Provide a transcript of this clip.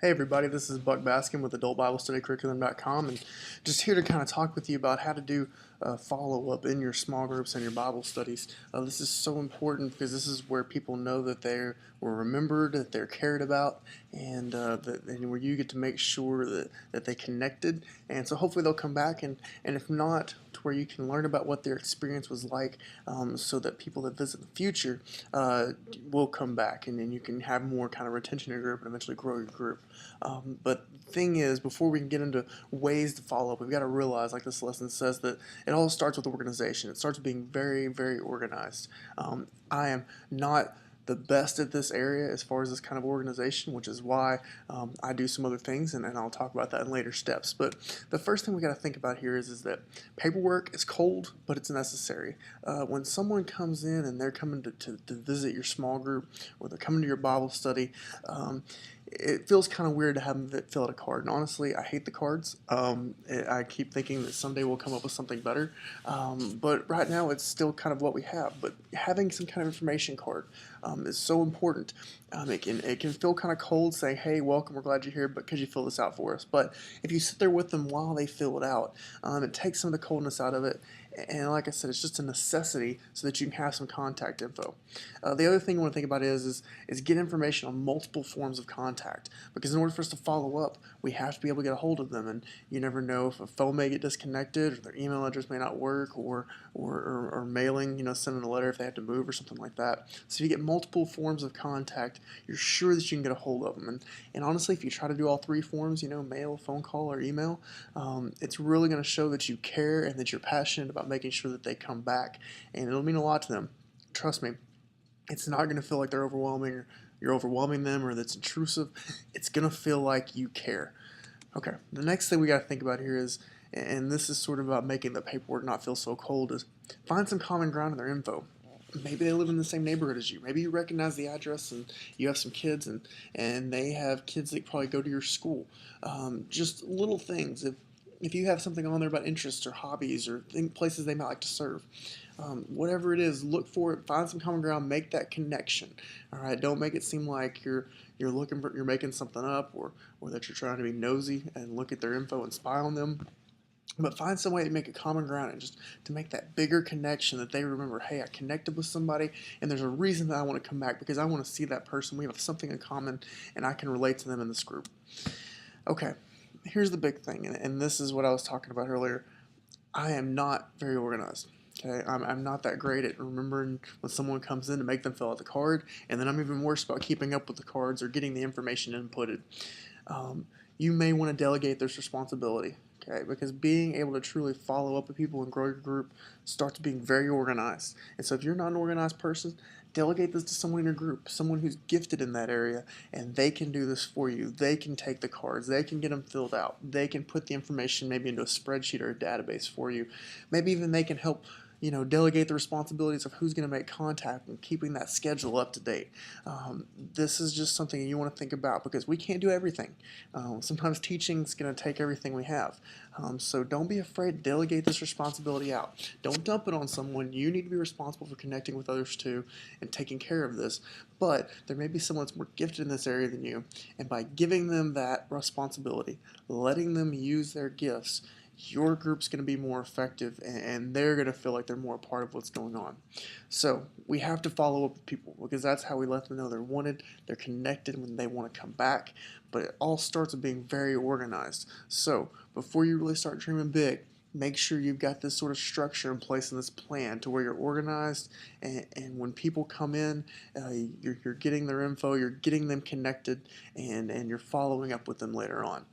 Hey everybody, this is Buck Baskin with AdultBibleStudyCurriculum.com, and just here to kind of talk with you about how to do follow-up in your small groups and your Bible studies. This is so important because this is where people know that they were remembered, that they're cared about, and where you get to make sure that they connected. And so hopefully they'll come back, and if not, to where you can learn about what their experience was like, so that people that visit in the future will come back, and then you can have more kind of retention in your group and eventually grow your group. But the thing is, before we can get into ways to follow up, we've got to realize, like this lesson says, that it all starts with organization. It starts with being very, very organized. I am not the best at this area as far as this kind of organization, which is why I do some other things, and I'll talk about that in later steps. But the first thing we got to think about here is that paperwork is cold, but it's necessary. When someone comes in and they're coming to visit your small group, or they're coming to your Bible study, it feels kind of weird to have them fill out a card. And honestly, I hate the cards. I keep thinking that someday we'll come up with something better. But right now, it's still kind of what we have. But having some kind of information card is so important. It can feel kind of cold saying, hey, welcome, we're glad you're here, but could you fill this out for us? But if you sit there with them while they fill it out, it takes some of the coldness out of it. And like I said, it's just a necessity so that you can have some contact info. The other thing you want to think about is get information on multiple forms of contact, because in order for us to follow up, we have to be able to get a hold of them. And you never know if a phone may get disconnected, or their email address may not work, or mailing, sending a letter if they have to move or something like that. So if you get multiple forms of contact, you're sure that you can get a hold of them. And honestly, if you try to do all three forms, mail, phone call, or email, it's really going to show that you care and that you're passionate about making sure that they come back, and it'll mean a lot to them. Trust me, it's not going to feel like they're overwhelming, or you're overwhelming them, or that's intrusive. It's going to feel like you care. Okay, the next thing we got to think about here is, and this is sort of about making the paperwork not feel so cold, is find some common ground in their info. Maybe they live in the same neighborhood as you. Maybe you recognize the address, and you have some kids, and they have kids that probably go to your school. Just little things. If you have something on there about interests or hobbies or places they might like to serve, whatever it is, look for it, find some common ground, make that connection. All right, don't make it seem like you're making something up, or that you're trying to be nosy and look at their info and spy on them. But find some way to make a common ground, and just to make that bigger connection that they remember, hey, I connected with somebody, and there's a reason that I want to come back, because I want to see that person. We have something in common, and I can relate to them in this group. Okay, here's the big thing, and this is what I was talking about earlier. I am not very organized. Okay, I'm not that great at remembering when someone comes in to make them fill out the card, and then I'm even worse about keeping up with the cards or getting the information inputted. You may want to delegate this responsibility, okay? Because being able to truly follow up with people and grow your group starts being very organized. And so if you're not an organized person, delegate this to someone in your group, someone who's gifted in that area, and they can do this for you. They can take the cards, they can get them filled out, they can put the information maybe into a spreadsheet or a database for you. Maybe even they can help delegate the responsibilities of who's going to make contact and keeping that schedule up to date. This is just something you want to think about, because we can't do everything. Sometimes teaching is going to take everything we have. So don't be afraid to delegate this responsibility out. Don't dump it on someone. You need to be responsible for connecting with others too and taking care of this. But there may be someone that's more gifted in this area than you, and by giving them that responsibility, letting them use their gifts, your group's going to be more effective, and they're going to feel like they're more a part of what's going on. So we have to follow up with people, because that's how we let them know they're wanted, they're connected when they want to come back. But it all starts with being very organized. So before you really start dreaming big, make sure you've got this sort of structure in place in this plan to where you're organized, and when people come in, you're getting their info, you're getting them connected, and you're following up with them later on.